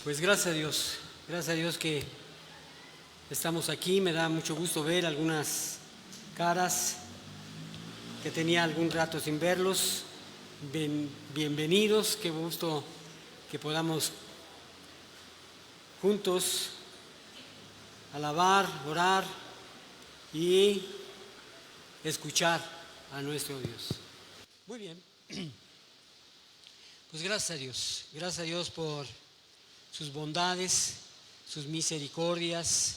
Pues gracias a Dios que estamos aquí. Me da mucho gusto ver algunas caras que tenía algún rato sin verlos. Bienvenidos, qué gusto que podamos juntos alabar, orar y escuchar a nuestro Dios. Muy bien, pues gracias a Dios por sus bondades, sus misericordias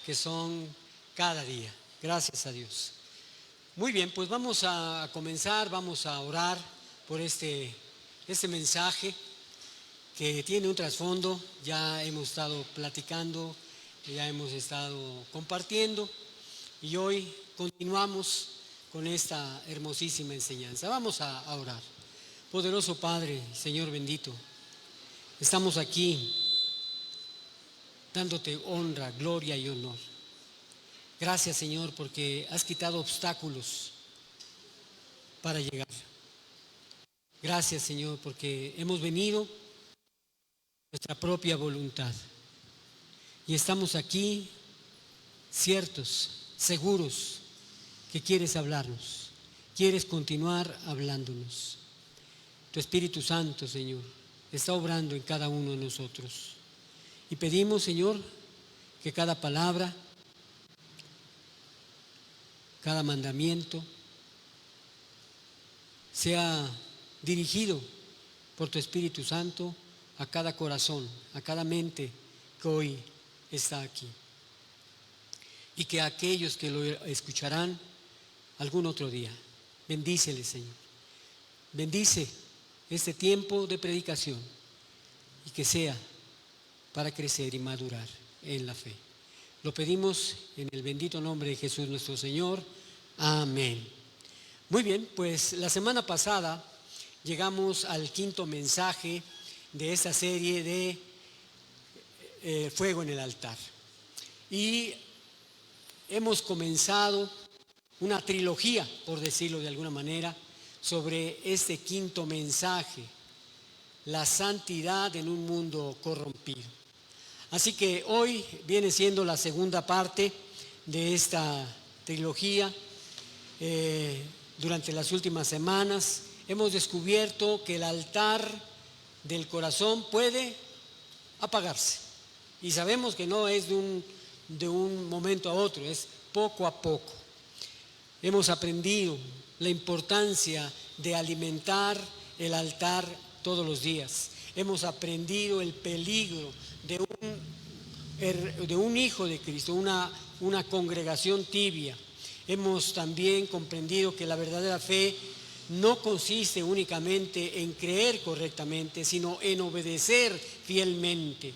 que son cada día. Gracias a Dios. Muy bien, pues vamos a comenzar, vamos a orar por este mensaje que tiene un trasfondo. Ya hemos estado platicando, ya hemos estado compartiendo y hoy continuamos con esta hermosísima enseñanza. Vamos a orar. Poderoso Padre, Señor bendito, estamos aquí dándote honra, gloria y honor. Gracias, Señor, porque has quitado obstáculos para llegar. Gracias, Señor, porque hemos venido nuestra propia voluntad y estamos aquí ciertos, seguros que quieres hablarnos, quieres continuar hablándonos. Tu Espíritu Santo, Señor, está obrando en cada uno de nosotros. Y pedimos, Señor, que cada palabra, cada mandamiento sea dirigido por tu Espíritu Santo a cada corazón, a cada mente que hoy está aquí. Y que aquellos que lo escucharán algún otro día, bendíceles, Señor. Bendice este tiempo de predicación y que sea para crecer y madurar en la fe. Lo pedimos en el bendito nombre de Jesús nuestro Señor. Amén. Muy bien, pues la semana pasada llegamos al quinto mensaje de esta serie de Fuego en el altar. Y hemos comenzado una trilogía, por decirlo de alguna manera, sobre este quinto mensaje, la santidad en un mundo corrompido. Así que hoy viene siendo la segunda parte de esta trilogía. Durante las últimas semanas hemos descubierto que el altar del corazón puede apagarse. Y sabemos que no es de un momento a otro, es poco a poco. Hemos aprendido la importancia de alimentar el altar todos los días. Hemos aprendido el peligro de un hijo de Cristo, una congregación tibia. Hemos también comprendido que la verdadera fe no consiste únicamente en creer correctamente, sino en obedecer fielmente.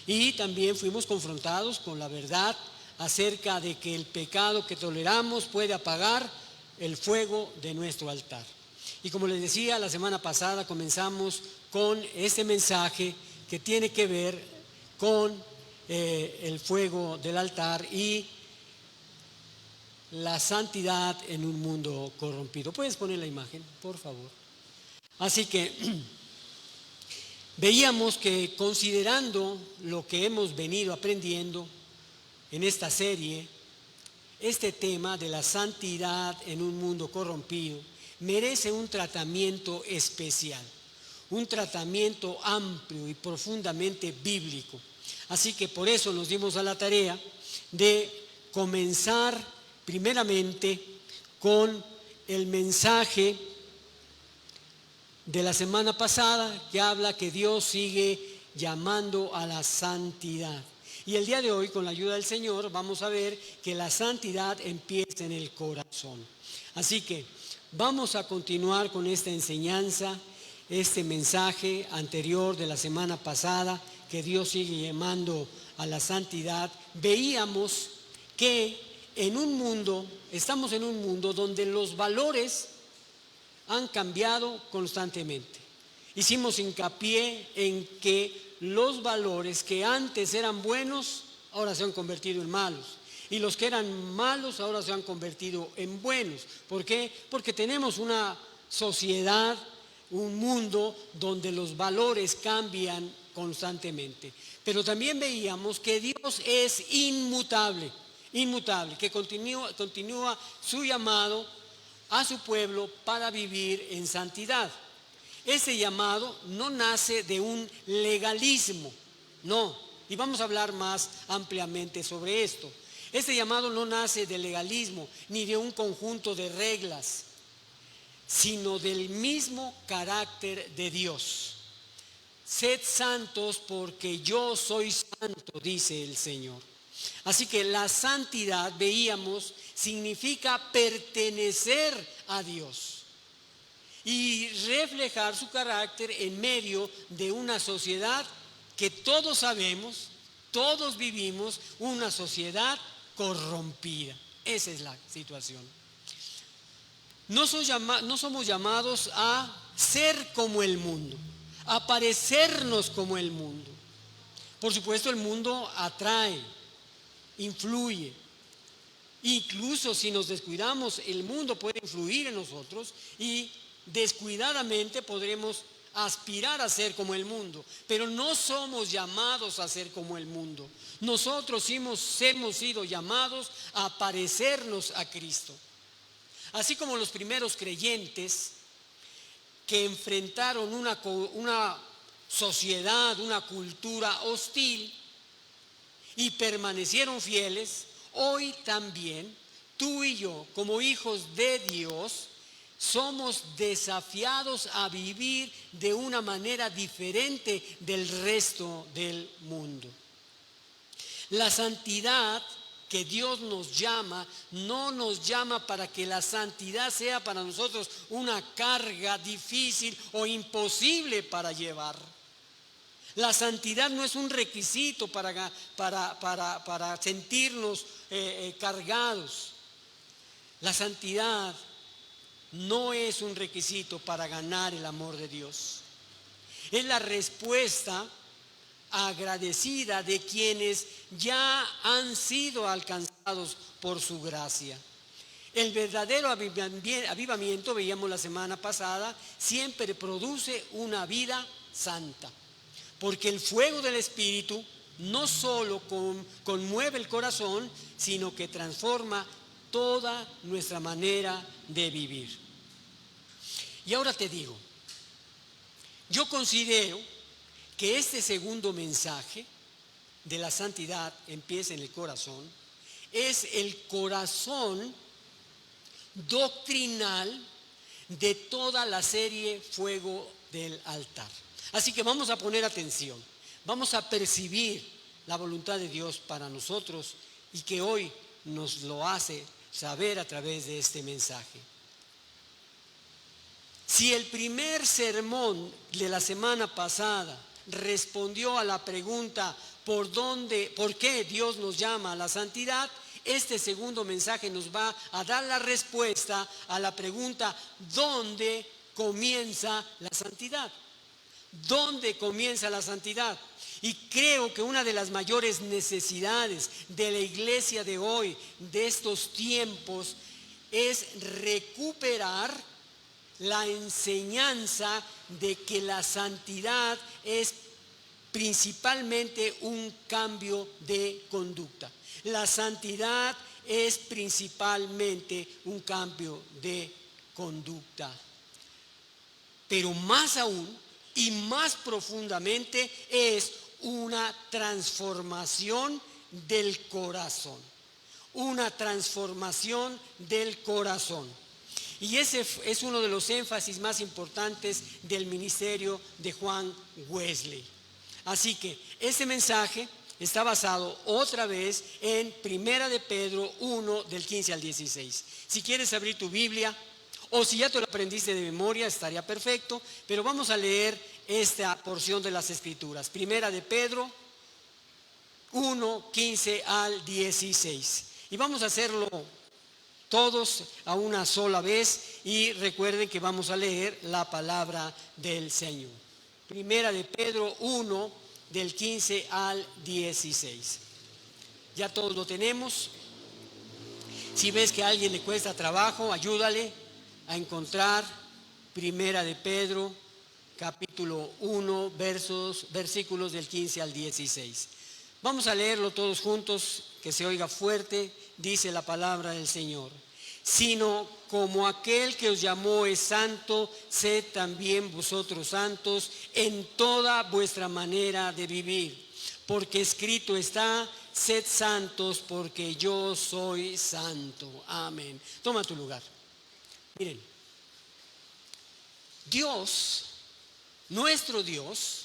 Y también fuimos confrontados con la verdad acerca de que el pecado que toleramos puede apagar el fuego de nuestro altar. Y como les decía, la semana pasada comenzamos con este mensaje que tiene que ver con el fuego del altar y la santidad en un mundo corrompido. ¿Puedes poner la imagen, por favor? Así que veíamos que, considerando lo que hemos venido aprendiendo en esta serie, este tema de la santidad en un mundo corrompido merece un tratamiento especial, un tratamiento amplio y profundamente bíblico. Así que por eso nos dimos a la tarea de comenzar primeramente con el mensaje de la semana pasada que habla que Dios sigue llamando a la santidad. Y el día de hoy, con la ayuda del Señor, vamos a ver que la santidad empieza en el corazón. Así que vamos a continuar con esta enseñanza, este mensaje anterior de la semana pasada, que Dios sigue llamando a la santidad. Veíamos que estamos en un mundo donde los valores han cambiado constantemente. Hicimos hincapié en que los valores que antes eran buenos, ahora se han convertido en malos. Y los que eran malos, ahora se han convertido en buenos. ¿Por qué? Porque tenemos una sociedad, un mundo donde los valores cambian constantemente. Pero también veíamos que Dios es inmutable, que continúa su llamado a su pueblo para vivir en santidad. Ese llamado no nace de un legalismo, no, y vamos a hablar más ampliamente sobre esto. Este llamado no nace del legalismo ni de un conjunto de reglas, sino del mismo carácter de Dios. Sed santos porque yo soy santo, dice el Señor. Así que la santidad, veíamos, significa pertenecer a Dios y reflejar su carácter en medio de una sociedad que todos sabemos, todos vivimos, una sociedad corrompida. Esa es la situación. No somos llamados a ser como el mundo, a parecernos como el mundo. Por supuesto, el mundo atrae, influye. Incluso si nos descuidamos, el mundo puede influir en nosotros y descuidadamente podremos aspirar a ser como el mundo, pero no somos llamados a ser como el mundo. Nosotros hemos sido llamados a parecernos a Cristo. Así como los primeros creyentes que enfrentaron una sociedad, una cultura hostil y permanecieron fieles, hoy también tú y yo, como hijos de Dios, somos desafiados a vivir de una manera diferente del resto del mundo. La santidad que Dios nos llama, no nos llama para que la santidad sea para nosotros una carga difícil o imposible para llevar. La santidad no es un requisito para sentirnos cargados. La santidad no es un requisito para ganar el amor de Dios. Es la respuesta agradecida de quienes ya han sido alcanzados por su gracia. El verdadero avivamiento, veíamos la semana pasada, siempre produce una vida santa, porque el fuego del Espíritu no solo conmueve el corazón, sino que transforma toda nuestra manera de vivir. Y ahora te digo, yo considero que este segundo mensaje de la santidad empieza en el corazón, es el corazón doctrinal de toda la serie Fuego del Altar. Así que vamos a poner atención, vamos a percibir la voluntad de Dios para nosotros y que hoy nos lo hace saber a través de este mensaje. Si el primer sermón de la semana pasada respondió a la pregunta por qué Dios nos llama a la santidad, este segundo mensaje nos va a dar la respuesta a la pregunta ¿dónde comienza la santidad? ¿Dónde comienza la santidad? Y creo que una de las mayores necesidades de la iglesia de hoy, de estos tiempos, es recuperar la enseñanza de que la santidad es principalmente un cambio de conducta. La santidad es principalmente un cambio de conducta. Pero más aún y más profundamente es una transformación del corazón. Una transformación del corazón. Y ese es uno de los énfasis más importantes del ministerio de Juan Wesley. Así que ese mensaje está basado otra vez en 1 de Pedro 1, del 15 al 16. Si quieres abrir tu Biblia, o si ya te lo aprendiste de memoria, estaría perfecto, pero vamos a leer esta porción de las Escrituras. 1 de Pedro 1, 15 al 16. Y vamos a hacerlo todos a una sola vez y recuerden que vamos a leer la palabra del Señor. 1 de Pedro 1, del 15 al 16. Ya todos lo tenemos. Si ves que a alguien le cuesta trabajo, ayúdale a encontrar 1 de Pedro capítulo 1, versículos del 15 al 16. Vamos a leerlo todos juntos, que se oiga fuerte. Dice la palabra del Señor: sino como aquel que os llamó es santo, sed también vosotros santos en toda vuestra manera de vivir. Porque escrito está: sed santos porque yo soy santo. Amén. Toma tu lugar. Miren, Dios, nuestro Dios,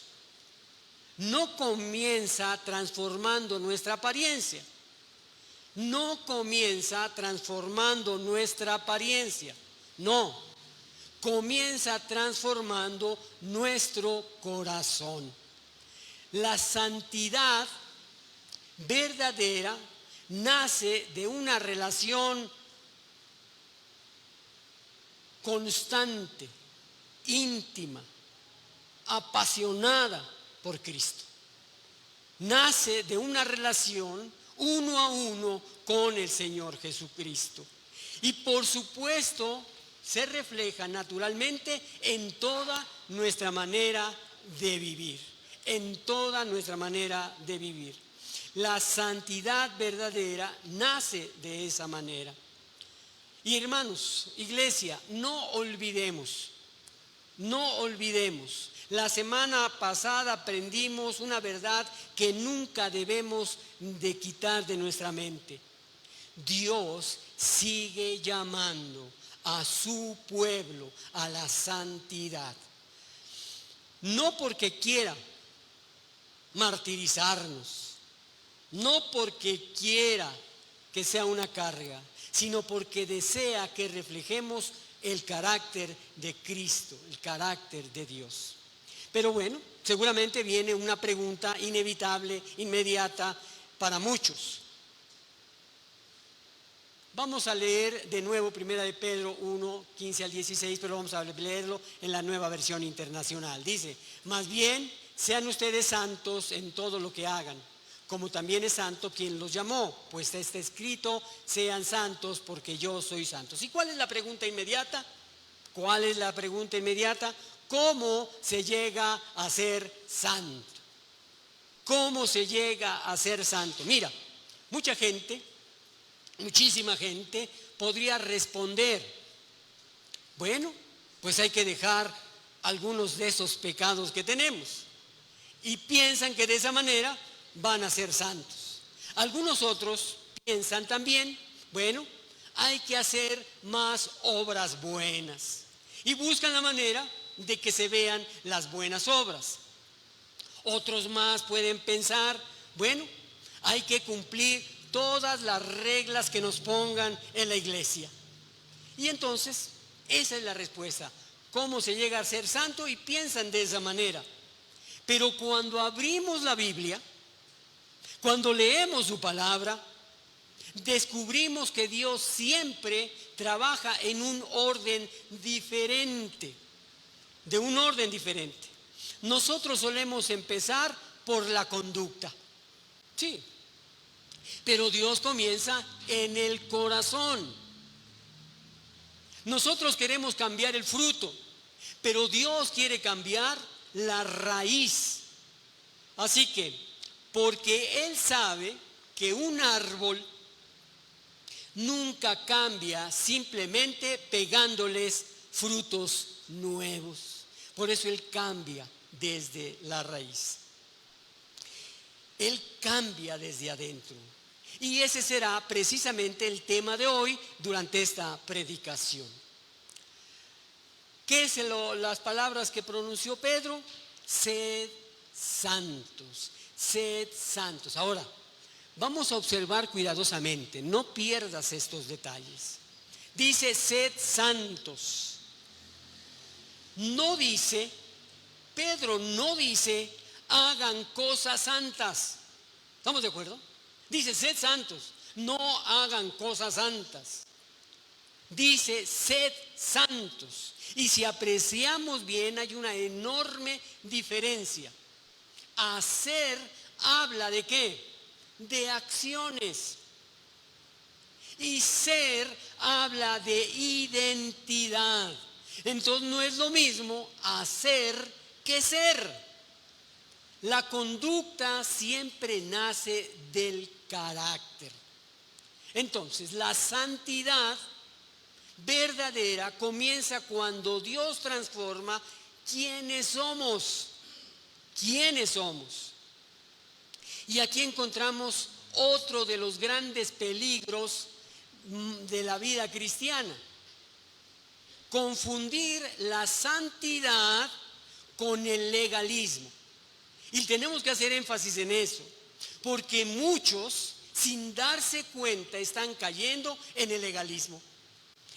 no comienza transformando nuestra apariencia. No comienza transformando nuestra apariencia. No, comienza transformando nuestro corazón. La santidad verdadera nace de una relación constante, íntima, apasionada por Cristo. Nace de una relación uno a uno con el Señor Jesucristo. Y por supuesto se refleja naturalmente en toda nuestra manera de vivir. En toda nuestra manera de vivir. La santidad verdadera nace de esa manera. Y hermanos, iglesia, no olvidemos. La semana pasada aprendimos una verdad que nunca debemos de quitar de nuestra mente. Dios sigue llamando a su pueblo a la santidad. No porque quiera martirizarnos, no porque quiera que sea una carga, sino porque desea que reflejemos el carácter de Cristo, el carácter de Dios. Pero bueno, seguramente viene una pregunta inevitable, inmediata para muchos. Vamos a leer de nuevo 1 de Pedro 1, 15 al 16, pero vamos a leerlo en la Nueva Versión Internacional. Dice: más bien, sean ustedes santos en todo lo que hagan, como también es santo quien los llamó, pues está escrito: sean santos porque yo soy santo. ¿Y cuál es la pregunta inmediata? ¿Cómo se llega a ser santo? ¿Cómo se llega a ser santo? Mira, muchísima gente podría responder: bueno, pues hay que dejar algunos de esos pecados que tenemos. Y piensan que de esa manera van a ser santos. Algunos otros piensan también: bueno, hay que hacer más obras buenas. Y buscan la manera de que se vean las buenas obras. Otros más pueden pensar: bueno, hay que cumplir todas las reglas que nos pongan en la iglesia. Y entonces, esa es la respuesta: ¿cómo se llega a ser santo? Y piensan de esa manera. Pero cuando abrimos la Biblia, cuando leemos su palabra, descubrimos que Dios siempre trabaja en un orden diferente, de un orden diferente. Nosotros solemos empezar por la conducta, sí, pero Dios comienza en el corazón. Nosotros queremos cambiar el fruto, pero Dios quiere cambiar la raíz. Así que, porque Él sabe que un árbol nunca cambia simplemente pegándoles frutos nuevos. Por eso Él cambia desde la raíz. Él cambia desde adentro. Y ese será precisamente el tema de hoy durante esta predicación. ¿Qué es las palabras que pronunció Pedro? Sed santos, sed santos. Ahora, vamos a observar cuidadosamente, no pierdas estos detalles. Dice: sed santos. Pedro no dice: hagan cosas santas. ¿Estamos de acuerdo? Dice: sed santos, no hagan cosas santas. Dice: sed santos. Y si apreciamos bien, hay una enorme diferencia. Hacer habla de ¿qué? De acciones. Y ser habla de identidad. Entonces no es lo mismo hacer qué ser. La conducta siempre nace del carácter. Entonces, la santidad verdadera comienza cuando Dios transforma quiénes somos. ¿Quiénes somos? Y aquí encontramos otro de los grandes peligros de la vida cristiana: confundir la santidad con el legalismo. Y tenemos que hacer énfasis en eso, porque muchos, sin darse cuenta, están cayendo en el legalismo.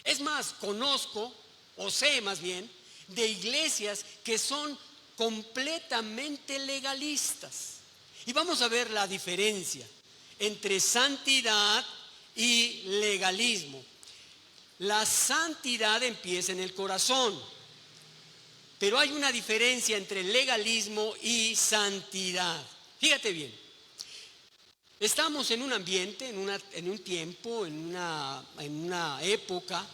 Es más, conozco, o sé más bien, de iglesias que son completamente legalistas. Y vamos a ver la diferencia entre santidad y legalismo. La santidad empieza en el corazón, pero hay una diferencia entre legalismo y santidad. Fíjate bien, estamos en un ambiente, en un tiempo, en una época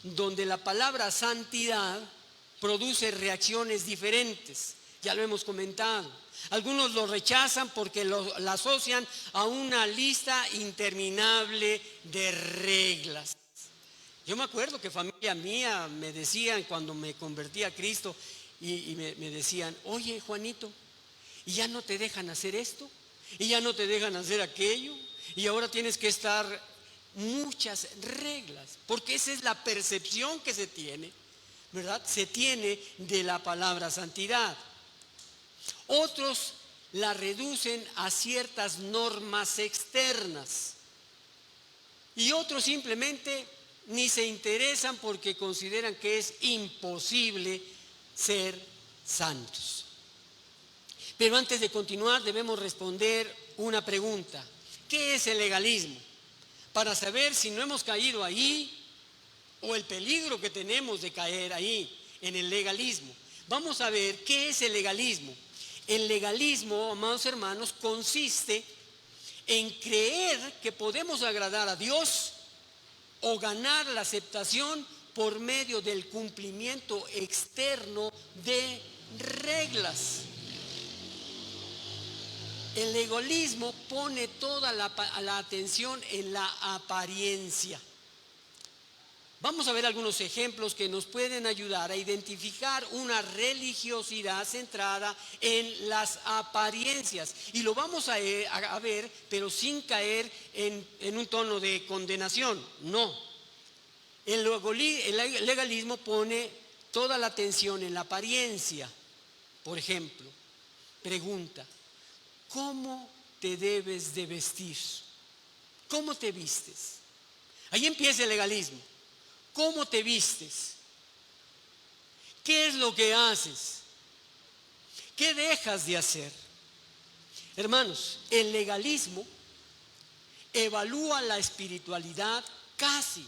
donde la palabra santidad produce reacciones diferentes. Ya lo hemos comentado. Algunos lo rechazan porque la asocian a una lista interminable de reglas. Yo me acuerdo que familia mía me decían cuando me convertí a Cristo y me decían: oye, Juanito, ¿y ya no te dejan hacer esto? ¿Y ya no te dejan hacer aquello? Y ahora tienes que estar muchas reglas, porque esa es la percepción que se tiene, ¿verdad? Se tiene de la palabra santidad. Otros la reducen a ciertas normas externas y otros simplemente ni se interesan porque consideran que es imposible ser santos. Pero antes de continuar debemos responder una pregunta: ¿qué es el legalismo? Para saber si no hemos caído ahí o el peligro que tenemos de caer ahí en el legalismo. Vamos a ver qué es el legalismo. El legalismo, amados hermanos, consiste en creer que podemos agradar a Dios o ganar la aceptación por medio del cumplimiento externo de reglas. El legalismo pone toda la atención en la apariencia. Vamos a ver algunos ejemplos que nos pueden ayudar a identificar una religiosidad centrada en las apariencias. Y lo vamos a ver, pero sin caer en un tono de condenación. No. El legalismo pone toda la atención en la apariencia. Por ejemplo, pregunta: ¿cómo te debes de vestir? ¿Cómo te vistes? Ahí empieza el legalismo. ¿Cómo te vistes? ¿Qué es lo que haces? ¿Qué dejas de hacer? Hermanos, el legalismo evalúa la espiritualidad casi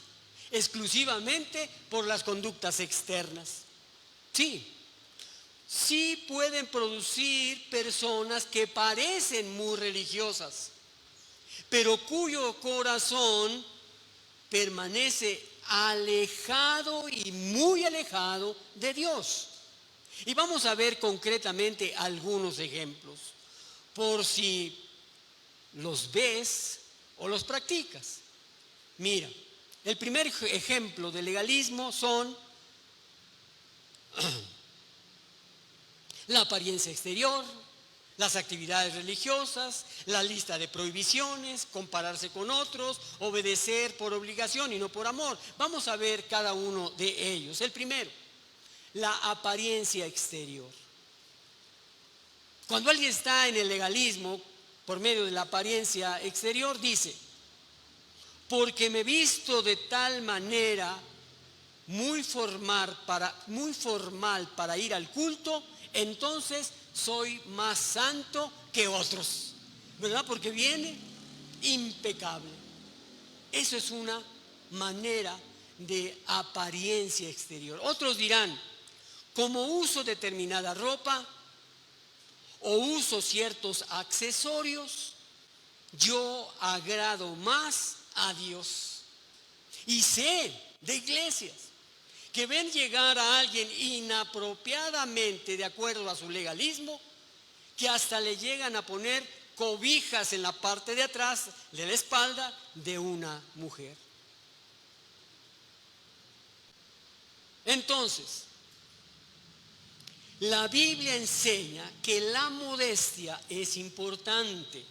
exclusivamente por las conductas externas. Sí pueden producir personas que parecen muy religiosas, pero cuyo corazón permanece alejado y muy alejado de Dios. Y vamos a ver concretamente algunos ejemplos, por si los ves o los practicas. Mira, el primer ejemplo de legalismo son la apariencia exterior, las actividades religiosas, la lista de prohibiciones, compararse con otros, obedecer por obligación y no por amor. Vamos a ver cada uno de ellos. El primero, la apariencia exterior. Cuando alguien está en el legalismo por medio de la apariencia exterior, dice: porque me visto de tal manera muy formal para ir al culto, entonces soy más santo que otros, ¿verdad? Porque viene impecable. Eso es una manera de apariencia exterior. Otros dirán: como uso determinada ropa o uso ciertos accesorios, yo agrado más a Dios. Y sé de iglesias que ven llegar a alguien inapropiadamente de acuerdo a su legalismo, que hasta le llegan a poner cobijas en la parte de atrás de la espalda de una mujer. Entonces, la Biblia enseña que la modestia es importante,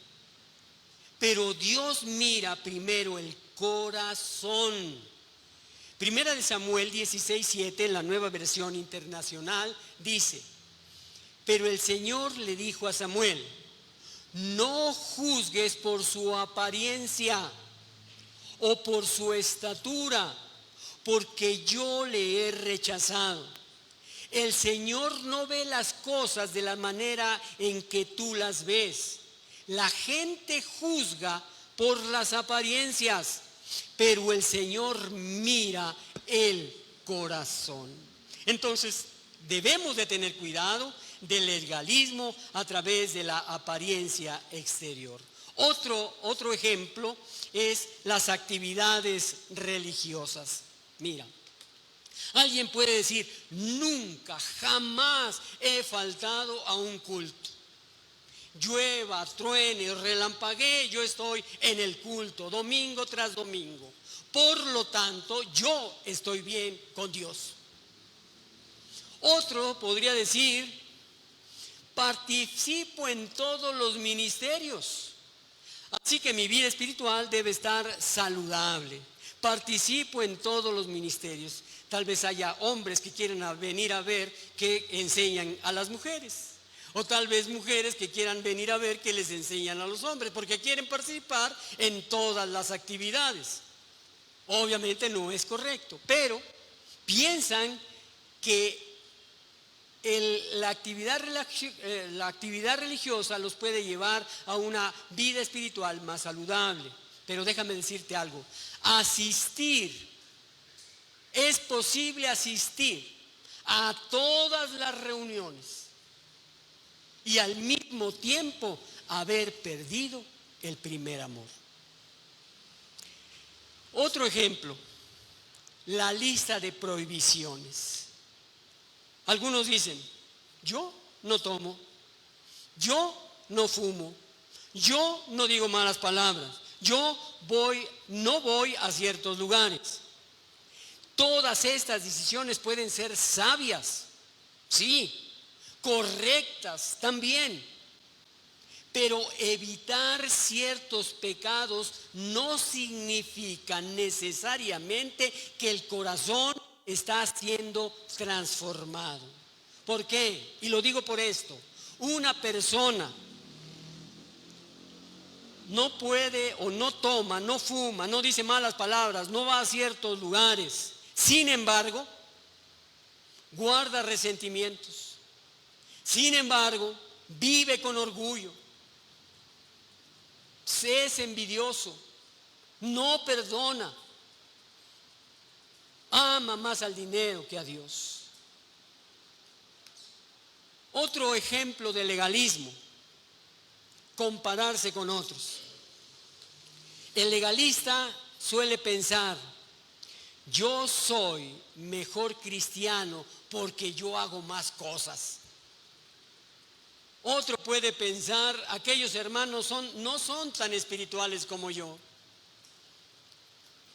pero Dios mira primero el corazón. Primera de Samuel 16:7 en la Nueva Versión Internacional dice: pero el Señor le dijo a Samuel: no juzgues por su apariencia o por su estatura, porque yo le he rechazado. El Señor no ve las cosas de la manera en que tú las ves. La gente juzga por las apariencias, pero el Señor mira el corazón. Entonces, debemos de tener cuidado del legalismo a través de la apariencia exterior. Otro ejemplo es las actividades religiosas. Mira, alguien puede decir: nunca, jamás he faltado a un culto. Llueva, truene, relampaguee, yo estoy en el culto domingo tras domingo. Por lo tanto, yo estoy bien con Dios. Otro podría decir: participo en todos los ministerios, así que mi vida espiritual debe estar saludable. Participo en todos los ministerios. Tal vez haya hombres que quieran venir a ver que enseñan a las mujeres, o tal vez mujeres que quieran venir a ver que les enseñan a los hombres, porque quieren participar en todas las actividades. Obviamente no es correcto, pero piensan que la actividad religiosa los puede llevar a una vida espiritual más saludable. Pero déjame decirte algo: es posible asistir a todas las reuniones y al mismo tiempo haber perdido el primer amor. Otro ejemplo: la lista de prohibiciones. Algunos dicen: yo no tomo, yo no fumo, yo no digo malas palabras, yo no voy a ciertos lugares. Todas estas decisiones pueden ser sabias, sí, correctas también, pero evitar ciertos pecados no significa necesariamente que el corazón está siendo transformado. ¿Por qué? Y lo digo por esto: una persona no puede o no toma, no fuma, no dice malas palabras, no va a ciertos lugares. Sin embargo, guarda resentimientos. Sin embargo, vive con orgullo. Es envidioso, no perdona, ama más al dinero que a Dios. Otro ejemplo de legalismo: compararse con otros. El legalista suele pensar: yo soy mejor cristiano porque yo hago más cosas. Otro puede pensar: aquellos hermanos no son tan espirituales como yo.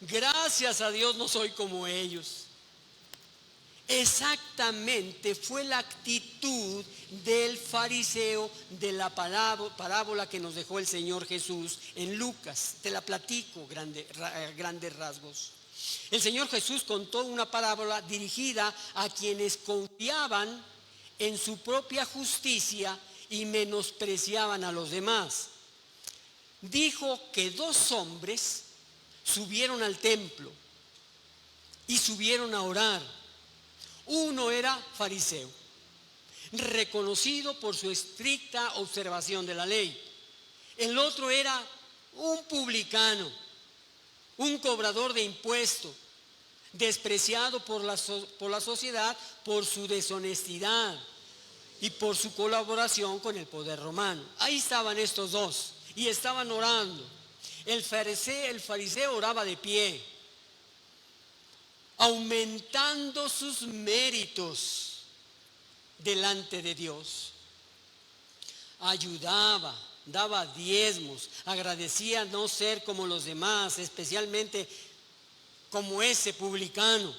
Gracias a Dios no soy como ellos. Exactamente fue la actitud del fariseo de la parábola que nos dejó el Señor Jesús en Lucas. Te la platico grandes rasgos. El Señor Jesús contó una parábola dirigida a quienes confiaban en su propia justicia y menospreciaban a los demás. Dijo que 2 hombres subieron al templo y subieron a orar. Uno era fariseo, reconocido por su estricta observación de la ley. El otro era un publicano, un cobrador de impuestos, despreciado por la sociedad por su deshonestidad y por su colaboración con el poder romano. Ahí estaban estos dos y estaban orando. El fariseo oraba de pie. aumentando sus méritos delante de Dios. Ayudaba, daba diezmos, agradecía no ser como los demás, especialmente como ese publicano.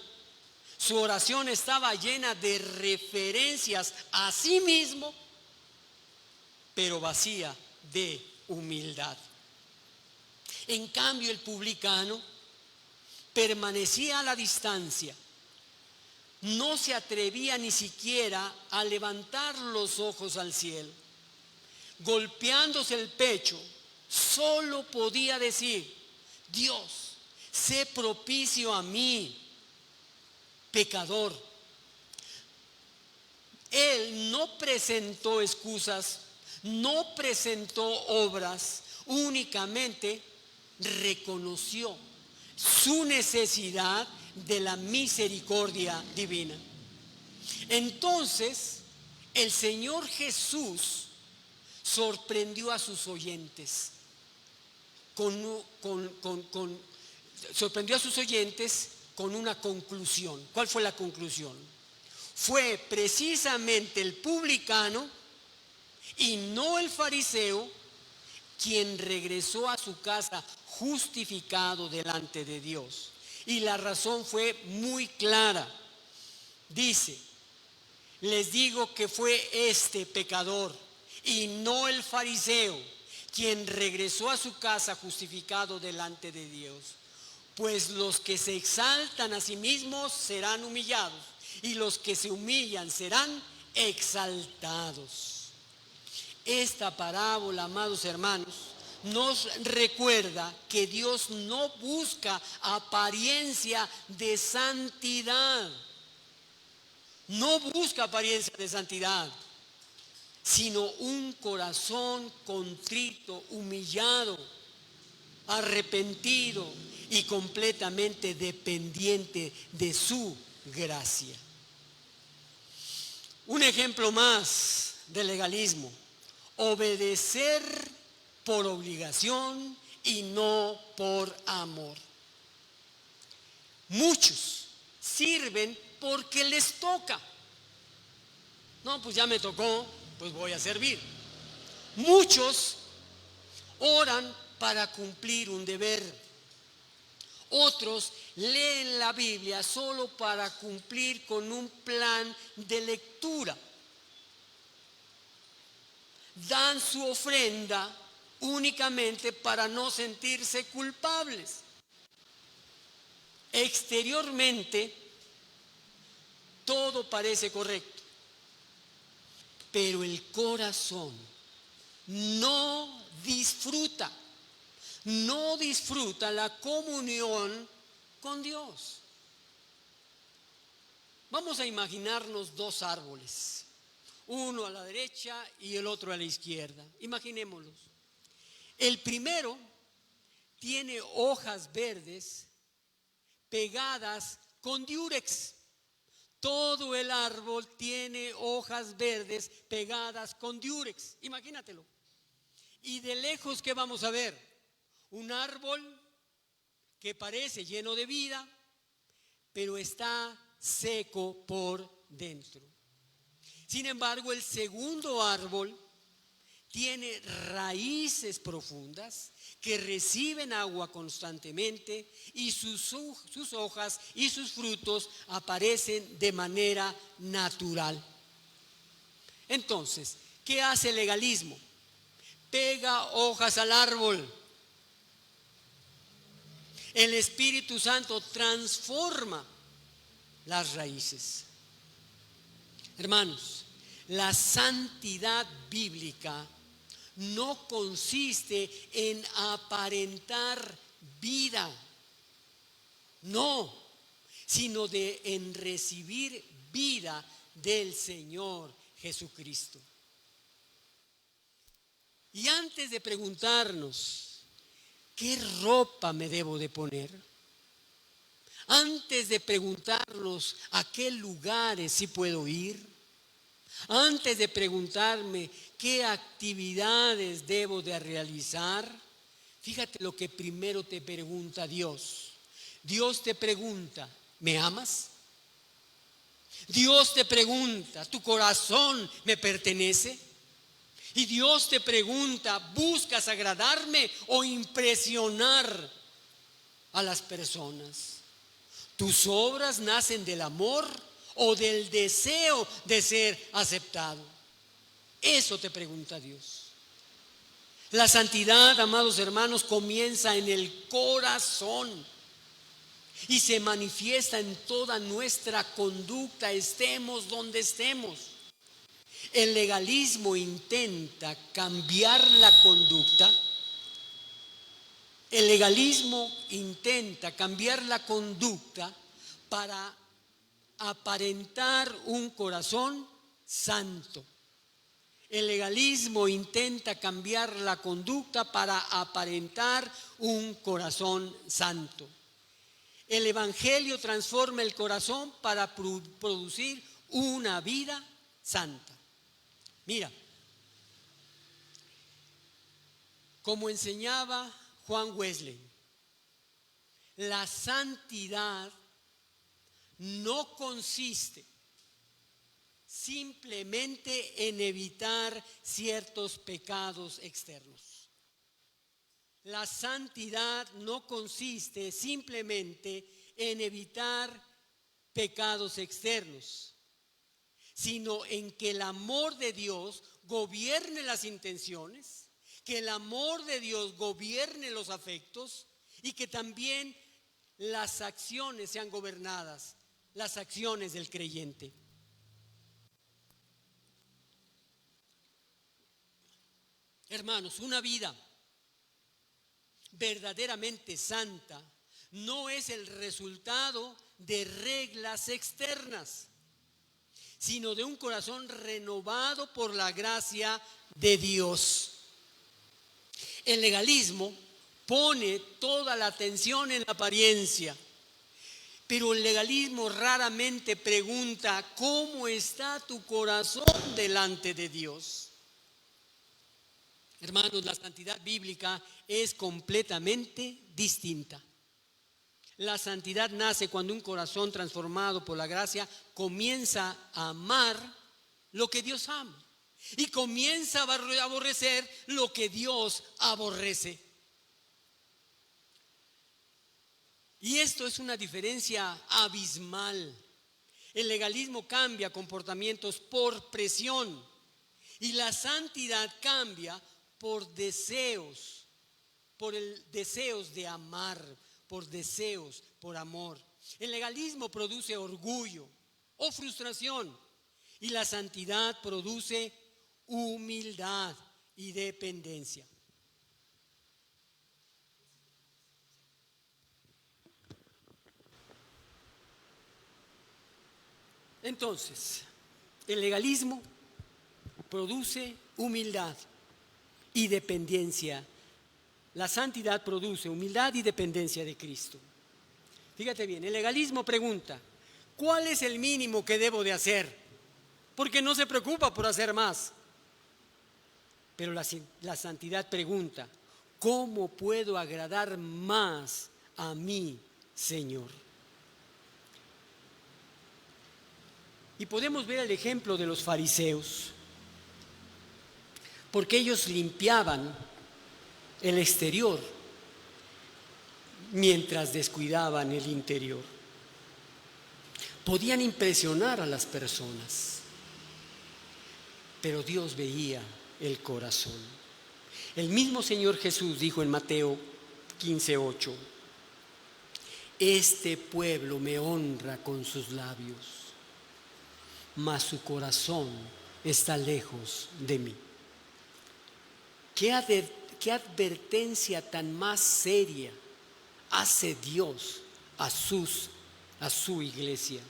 Su oración estaba llena de referencias a sí mismo, pero vacía de humildad. En cambio, el publicano permanecía a la distancia. No se atrevía ni siquiera a levantar los ojos al cielo. Golpeándose el pecho, solo podía decir: Dios, sé propicio a mí, pecador. Él no presentó excusas, no presentó obras, únicamente reconoció su necesidad de la misericordia divina. Entonces, el Señor Jesús sorprendió a sus oyentes con una conclusión. ¿Cuál fue la conclusión? Fue precisamente el publicano y no el fariseo quien regresó a su casa justificado delante de Dios. Y la razón fue muy clara. Dice: les digo que fue este pecador y no el fariseo quien regresó a su casa justificado delante de Dios. Pues los que se exaltan a sí mismos serán humillados, y los que se humillan serán exaltados. Esta parábola, amados hermanos, nos recuerda que Dios no busca apariencia de santidad. No busca apariencia de santidad, sino un corazón contrito, humillado, arrepentido y completamente dependiente de su gracia. Un ejemplo más de legalismo: obedecer por obligación y no por amor. Muchos sirven porque les toca. No, pues ya me tocó, pues voy a servir. Muchos oran para cumplir un deber. Otros leen la Biblia solo para cumplir con un plan de lectura. Dan su ofrenda únicamente para no sentirse culpables. Exteriormente, todo parece correcto, pero el corazón no disfruta la comunión con Dios. Vamos a imaginarnos dos árboles, uno a la derecha y el otro a la izquierda. Imaginémoslos. El primero tiene hojas verdes pegadas con diurex. Todo el árbol tiene hojas verdes pegadas con diurex. Imagínatelo. Y de lejos, ¿qué vamos a ver? Un árbol que parece lleno de vida, pero está seco por dentro. Sin embargo, el segundo árbol tiene raíces profundas que reciben agua constantemente, y sus hojas y sus frutos aparecen de manera natural. Entonces, ¿qué hace el legalismo? Pega hojas al árbol. El Espíritu Santo transforma las raíces. Hermanos, la santidad bíblica no consiste en aparentar vida, no, sino en recibir vida del Señor Jesucristo. Y antes de preguntarnos ¿qué ropa me debo de poner?, antes de preguntarnos a qué lugares sí puedo ir, antes de preguntarme qué actividades debo de realizar, fíjate lo que primero te pregunta Dios. Dios te pregunta: ¿me amas? Dios te pregunta, ¿tu corazón me pertenece? Y Dios te pregunta, ¿buscas agradarme o impresionar a las personas? ¿Tus obras nacen del amor o del deseo de ser aceptado? Eso te pregunta Dios. La santidad, amados hermanos, comienza en el corazón y se manifiesta en toda nuestra conducta, estemos donde estemos. El legalismo intenta cambiar la conducta. El legalismo intenta cambiar la conducta para aparentar un corazón santo. El legalismo intenta cambiar la conducta para aparentar un corazón santo. El evangelio transforma el corazón para producir una vida santa. Mira, como enseñaba Juan Wesley, la santidad no consiste simplemente en evitar ciertos pecados externos. La santidad no consiste simplemente en evitar pecados externos, sino en que el amor de Dios gobierne las intenciones, que el amor de Dios gobierne los afectos y que también las acciones sean gobernadas, las acciones del creyente. Hermanos, una vida verdaderamente santa no es el resultado de reglas externas, sino de un corazón renovado por la gracia de Dios. El legalismo pone toda la atención en la apariencia, pero el legalismo raramente pregunta cómo está tu corazón delante de Dios. Hermanos, la santidad bíblica es completamente distinta. La santidad nace cuando un corazón transformado por la gracia comienza a amar lo que Dios ama y comienza a aborrecer lo que Dios aborrece. Y esto es una diferencia abismal. El legalismo cambia comportamientos por presión y la santidad cambia por deseos, deseos de amar, por deseos, por amor. El legalismo produce orgullo o frustración y la santidad produce humildad y dependencia. Entonces, el legalismo produce humildad y dependencia. La santidad produce humildad y dependencia de Cristo. Fíjate bien, el legalismo pregunta, ¿cuál es el mínimo que debo de hacer? Porque no se preocupa por hacer más. Pero la santidad pregunta, ¿cómo puedo agradar más a mi Señor? Y podemos ver el ejemplo de los fariseos, porque ellos limpiaban el exterior mientras descuidaban el interior. Podían impresionar a las personas, pero Dios veía el corazón. El mismo Señor Jesús dijo en Mateo 15:8, este pueblo me honra con sus labios, mas su corazón está lejos de mí. ¿Qué advertencia tan más seria hace Dios a su iglesia?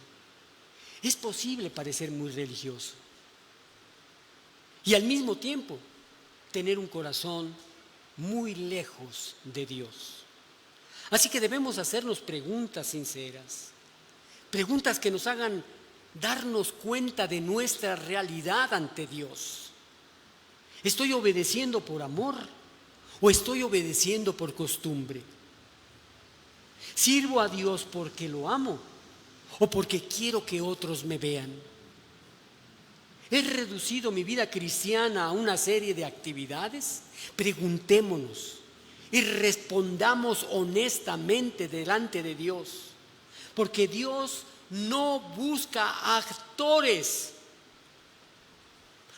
Es posible parecer muy religioso y al mismo tiempo tener un corazón muy lejos de Dios. Así que debemos hacernos preguntas sinceras, preguntas que nos hagan darnos cuenta de nuestra realidad ante Dios. ¿Estoy obedeciendo por amor o estoy obedeciendo por costumbre? ¿Sirvo a Dios porque lo amo o porque quiero que otros me vean. ¿He reducido mi vida cristiana a una serie de actividades? Preguntémonos y respondamos honestamente delante de Dios, porque Dios no busca actores,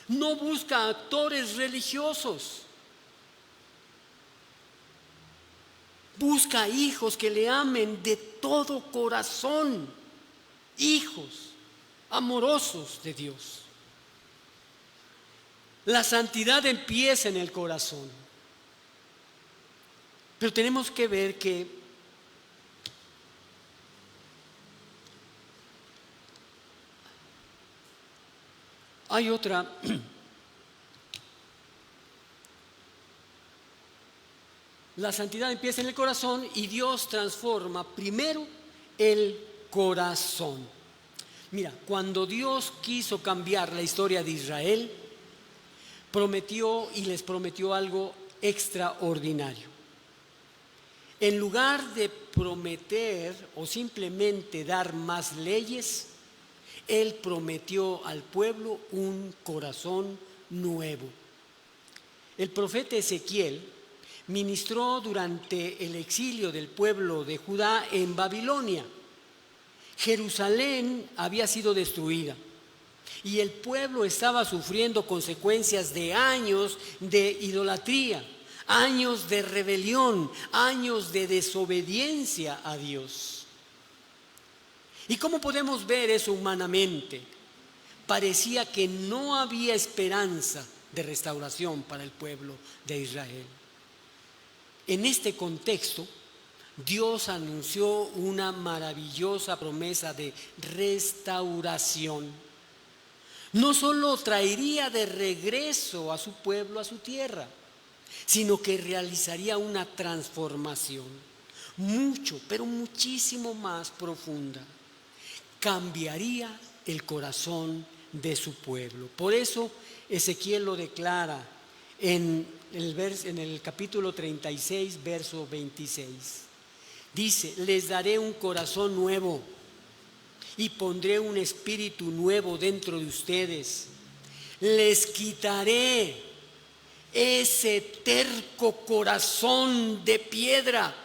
no busca actores religiosos. Busca hijos que le amen de todo corazón, hijos amorosos de Dios. La santidad empieza en el corazón, pero tenemos que ver que hay otra. La santidad empieza en el corazón y Dios transforma primero el corazón. Mira, cuando Dios quiso cambiar la historia de Israel, les prometió algo extraordinario. En lugar de prometer o simplemente dar más leyes, Él prometió al pueblo un corazón nuevo. El profeta Ezequiel ministró durante el exilio del pueblo de Judá en Babilonia. Jerusalén había sido destruida y el pueblo estaba sufriendo consecuencias de años de idolatría, años de rebelión, años de desobediencia a Dios. ¿Y cómo podemos ver eso humanamente? Parecía que no había esperanza de restauración para el pueblo de Israel. En este contexto, Dios anunció una maravillosa promesa de restauración. No solo traería de regreso a su pueblo a su tierra, sino que realizaría una transformación mucho, pero muchísimo más profunda. Cambiaría el corazón de su pueblo. Por eso Ezequiel lo declara en el capítulo 36, verso 26. Dice: les daré un corazón nuevo y pondré un espíritu nuevo dentro de ustedes. Les quitaré ese terco corazón de piedra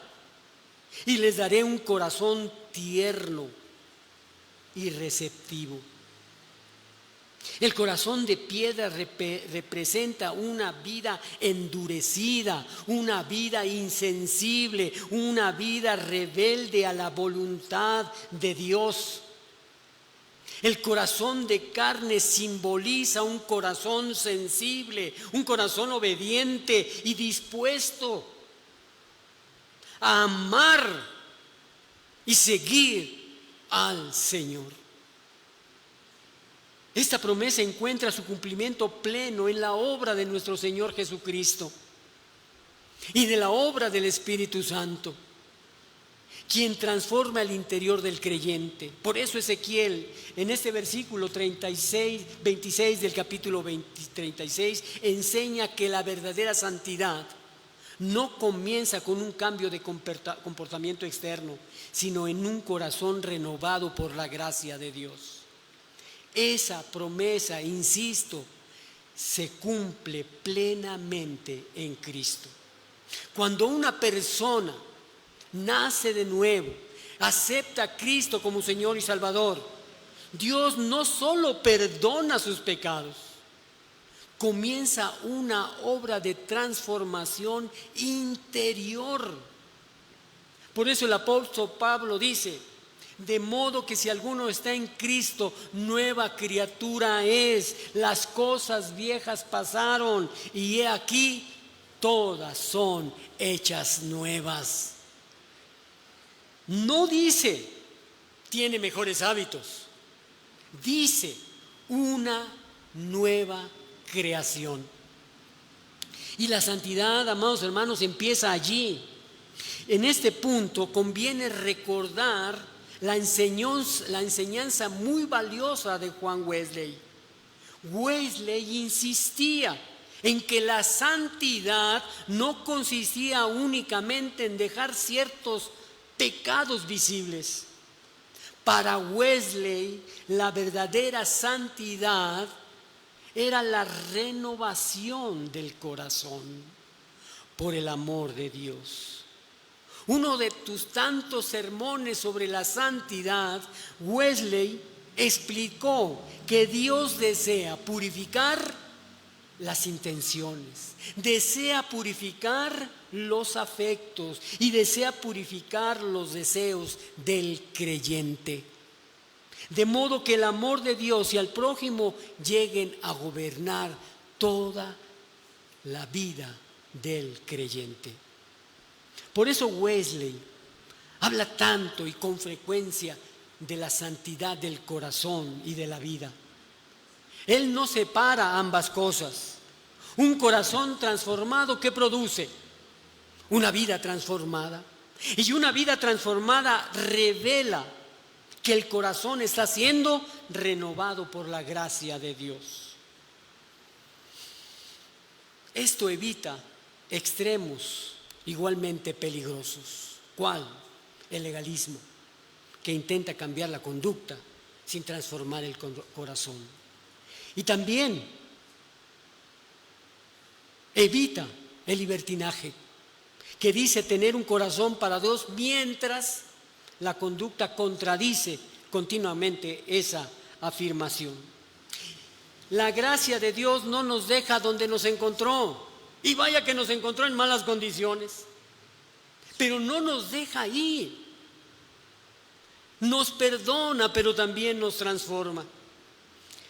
y les daré un corazón tierno y receptivo. El corazón de piedra representa una vida endurecida, una vida insensible, una vida rebelde a la voluntad de Dios. El corazón de carne simboliza un corazón sensible, un corazón obediente y dispuesto a amar y seguir al Señor. Esta promesa encuentra su cumplimiento pleno en la obra de nuestro Señor Jesucristo y de la obra del Espíritu Santo, quien transforma el interior del creyente. Por eso Ezequiel, en este versículo 26 del capítulo 36, enseña que la verdadera santidad no comienza con un cambio de comportamiento externo, sino en un corazón renovado por la gracia de Dios. Esa promesa, insisto, se cumple plenamente en Cristo. Cuando una persona nace de nuevo, acepta a Cristo como Señor y Salvador, Dios no solo perdona sus pecados, comienza una obra de transformación interior. Por eso el apóstol Pablo dice: de modo que si alguno está en Cristo, nueva criatura es. Las cosas viejas pasaron y he aquí, todas son hechas nuevas. No dice, tiene mejores hábitos. Dice, una nueva creación. Y la santidad, amados hermanos, empieza allí. En este punto conviene recordar la enseñanza muy valiosa de Juan Wesley. Wesley insistía en que la santidad no consistía únicamente en dejar ciertos pecados visibles. Para Wesley, la verdadera santidad era la renovación del corazón por el amor de Dios. Uno de tus tantos sermones sobre la santidad, Wesley explicó que Dios desea purificar las intenciones, desea purificar los afectos y desea purificar los deseos del creyente. De modo que el amor de Dios y al prójimo lleguen a gobernar toda la vida del creyente. Por eso Wesley habla tanto y con frecuencia de la santidad del corazón y de la vida. Él no separa ambas cosas. Un corazón transformado, ¿qué produce? Una vida transformada. Y una vida transformada revela que el corazón está siendo renovado por la gracia de Dios. Esto evita extremos igualmente peligrosos. ¿Cuál? El legalismo, que intenta cambiar la conducta sin transformar el corazón. Y también evita el libertinaje, que dice tener un corazón para Dios mientras la conducta contradice continuamente esa afirmación. La gracia de Dios no nos deja donde nos encontró, y vaya que nos encontró en malas condiciones, pero no nos deja ahí. Nos perdona, pero también nos transforma.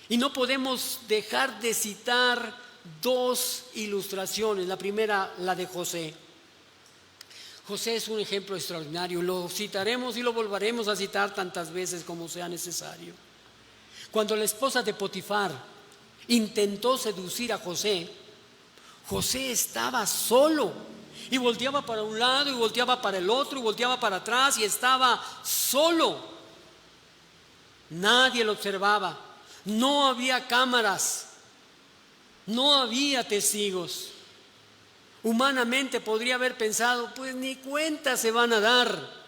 Y no podemos dejar de citar dos ilustraciones. La primera, la de José. José es un ejemplo extraordinario. Lo citaremos y lo volveremos a citar tantas veces como sea necesario. Cuando la esposa de Potifar intentó seducir a José, José estaba solo y volteaba para un lado y volteaba para el otro y volteaba para atrás y estaba solo. Nadie lo observaba. No había cámaras, no había testigos. Humanamente podría haber pensado, pues ni cuenta se van a dar.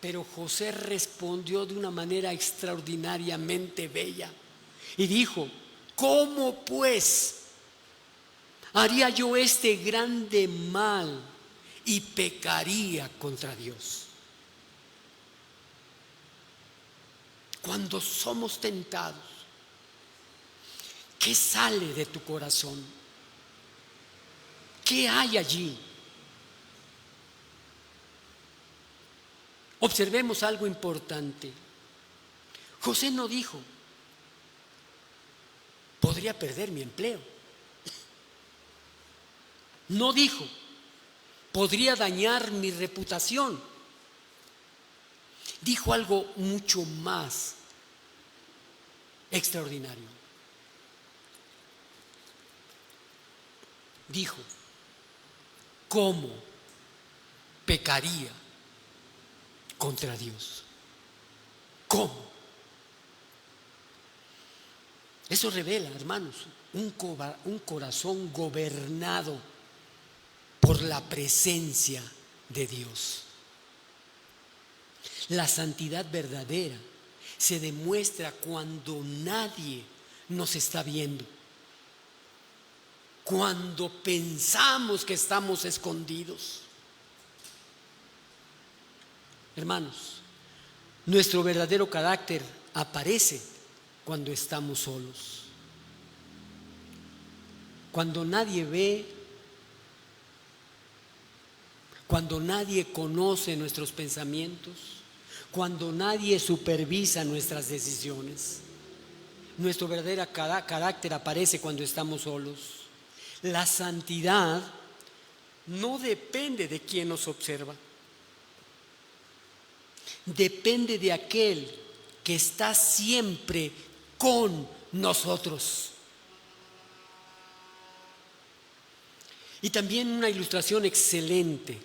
Pero José respondió de una manera extraordinariamente bella y dijo: ¿cómo pues haría yo este grande mal y pecaría contra Dios? Cuando somos tentados, ¿qué sale de tu corazón? ¿Qué hay allí? Observemos algo importante. José no dijo, podría perder mi empleo. No dijo, podría dañar mi reputación. Dijo algo mucho más extraordinario. Dijo, ¿cómo pecaría contra Dios? ¿Cómo? Eso revela, hermanos, un corazón gobernado por la presencia de Dios. La santidad verdadera se demuestra cuando nadie nos está viendo, cuando pensamos que estamos escondidos. Hermanos, nuestro verdadero carácter aparece cuando estamos solos, cuando nadie ve, cuando nadie conoce nuestros pensamientos, cuando nadie supervisa nuestras decisiones. Nuestro verdadero carácter aparece cuando estamos solos. La santidad no depende de quien nos observa. Depende de aquel que está siempre con nosotros. Y también una ilustración excelente,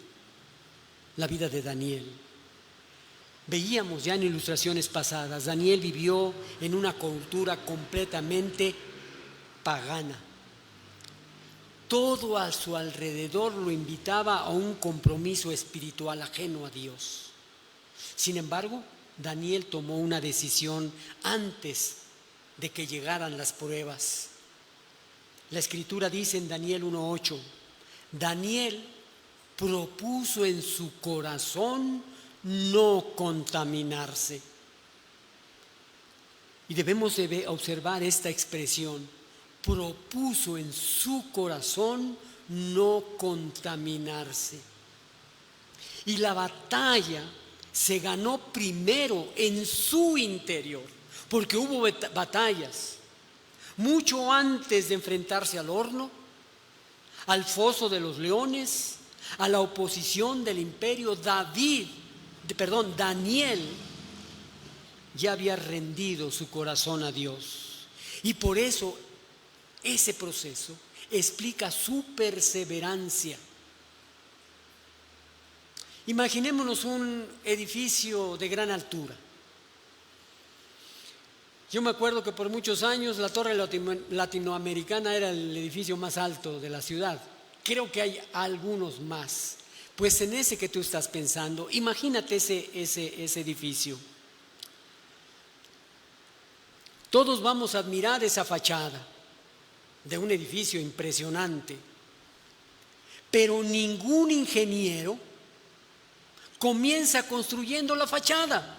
la vida de Daniel. Veíamos ya en ilustraciones pasadas, Daniel vivió en una cultura completamente pagana. Todo a su alrededor lo invitaba a un compromiso espiritual ajeno a Dios. Sin embargo, Daniel tomó una decisión antes de que llegaran las pruebas. La Escritura dice en Daniel 1:8, Daniel propuso en su corazón no contaminarse. Y debemos de observar esta expresión, propuso en su corazón no contaminarse. Y la batalla se ganó primero en su interior, porque hubo batallas mucho antes de enfrentarse al horno, al foso de los leones, a la oposición del imperio. Daniel ya había rendido su corazón a Dios. Y por eso ese proceso explica su perseverancia. Imaginémonos un edificio de gran altura. Yo me acuerdo que por muchos años la Torre Latinoamericana era el edificio más alto de la ciudad. Creo que hay algunos más. Pues en ese que tú estás pensando, imagínate ese edificio. Todos vamos a admirar esa fachada de un edificio impresionante, pero ningún ingeniero comienza construyendo la fachada.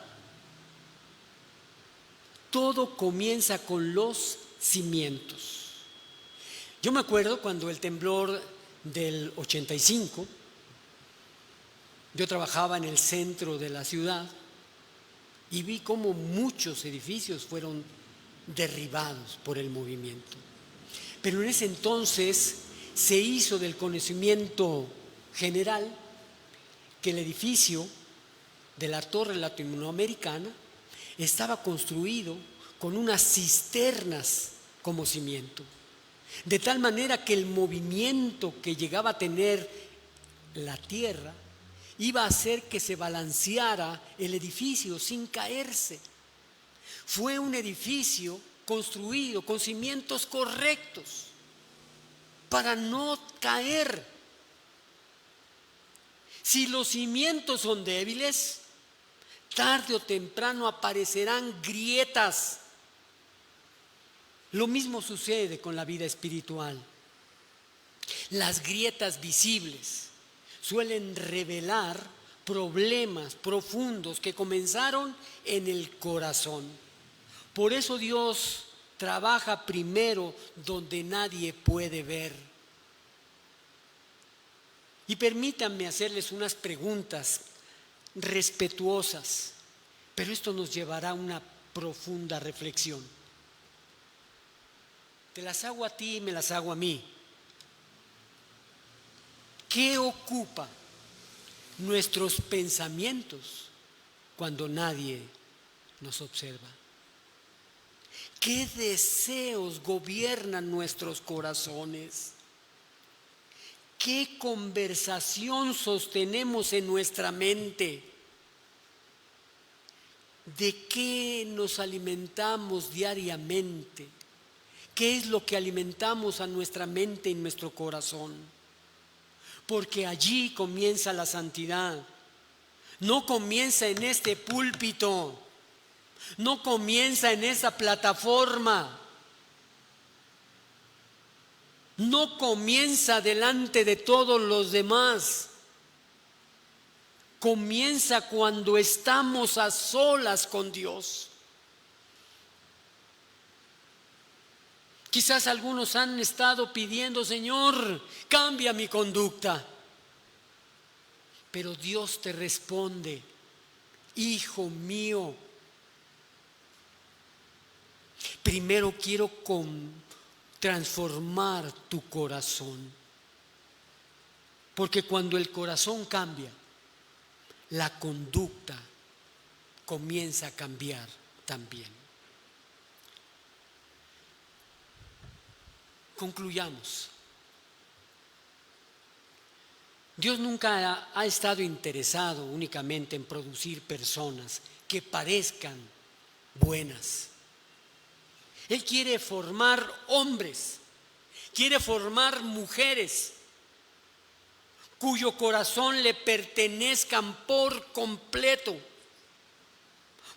Todo comienza con los cimientos. Yo me acuerdo cuando el temblor del 85, yo trabajaba en el centro de la ciudad y vi cómo muchos edificios fueron derribados por el movimiento. Pero en ese entonces se hizo del conocimiento general que el edificio de la Torre Latinoamericana estaba construido con unas cisternas como cimiento, de tal manera que el movimiento que llegaba a tener la tierra iba a hacer que se balanceara el edificio sin caerse. Fue un edificio construido con cimientos correctos para no caer. Si los cimientos son débiles, tarde o temprano aparecerán grietas. Lo mismo sucede con la vida espiritual. Las grietas visibles suelen revelar problemas profundos que comenzaron en el corazón. Por eso Dios trabaja primero donde nadie puede ver. Y permítanme hacerles unas preguntas respetuosas, pero esto nos llevará a una profunda reflexión. Te las hago a ti y me las hago a mí. ¿Qué ocupa nuestros pensamientos cuando nadie nos observa? ¿Qué deseos gobiernan nuestros corazones? ¿Qué conversación sostenemos en nuestra mente? ¿De qué nos alimentamos diariamente? ¿Qué es lo que alimentamos a nuestra mente y nuestro corazón? Porque allí comienza la santidad. No comienza en este púlpito, no comienza en esa plataforma, no comienza delante de todos los demás. Comienza cuando estamos a solas con Dios. Quizás algunos han estado pidiendo: Señor, cambia mi conducta. Pero Dios te responde: hijo mío, primero quiero transformar tu corazón. Porque cuando el corazón cambia, la conducta comienza a cambiar también. Concluyamos. Dios nunca ha estado interesado únicamente en producir personas que parezcan buenas. Él quiere formar hombres, quiere formar mujeres cuyo corazón le pertenezcan por completo.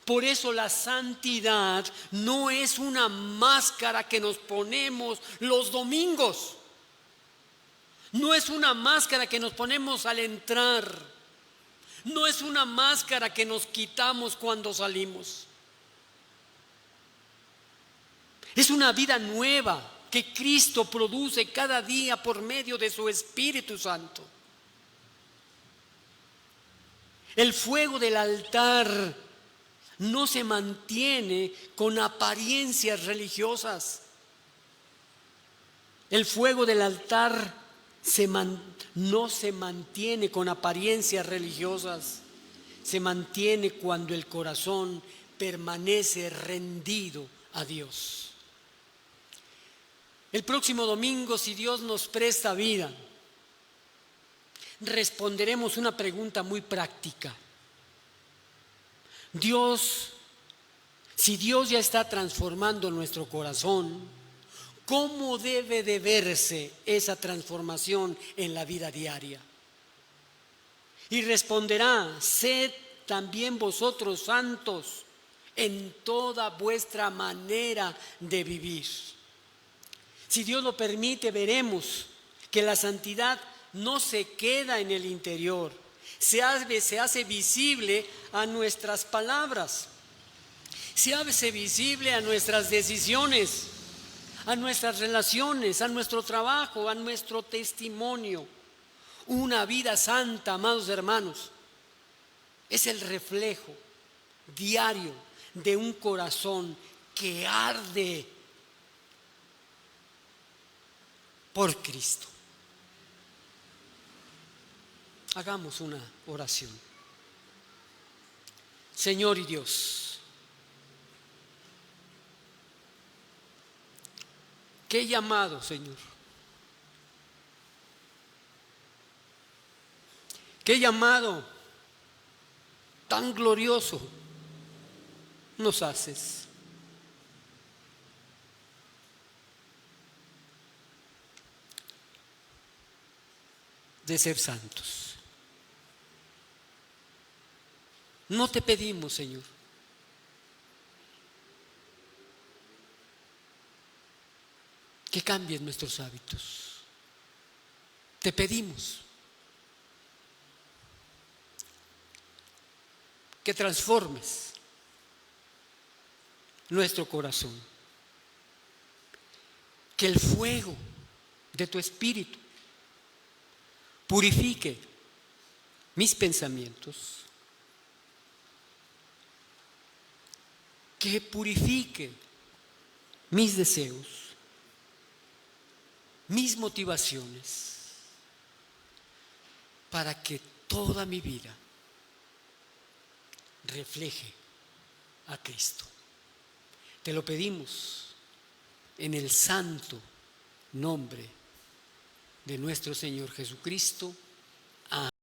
Por eso la santidad no es una máscara que nos ponemos los domingos. No es una máscara que nos ponemos al entrar. No es una máscara que nos quitamos cuando salimos. Es una vida nueva que Cristo produce cada día por medio de su Espíritu Santo. El fuego del altar no se mantiene con apariencias religiosas. El fuego del altar no se mantiene con apariencias religiosas. Se mantiene cuando el corazón permanece rendido a Dios. El próximo domingo, si Dios nos presta vida, responderemos una pregunta muy práctica. Si Dios ya está transformando nuestro corazón, ¿cómo debe de verse esa transformación en la vida diaria? Y responderá: sed también vosotros santos en toda vuestra manera de vivir. Si Dios lo permite, veremos que la santidad no se queda en el interior, se hace visible a nuestras palabras, se hace visible a nuestras decisiones, a nuestras relaciones, a nuestro trabajo, a nuestro testimonio. Una vida santa, amados hermanos, es el reflejo diario de un corazón que arde por Cristo. Hagamos una oración. Señor y Dios, qué llamado, Señor. Qué llamado tan glorioso nos haces. De ser santos. No te pedimos, Señor, que cambies nuestros hábitos. Te pedimos que transformes nuestro corazón, que el fuego de tu Espíritu purifique mis pensamientos, que purifique mis deseos, mis motivaciones, para que toda mi vida refleje a Cristo. Te lo pedimos en el santo nombre de nuestro Señor Jesucristo.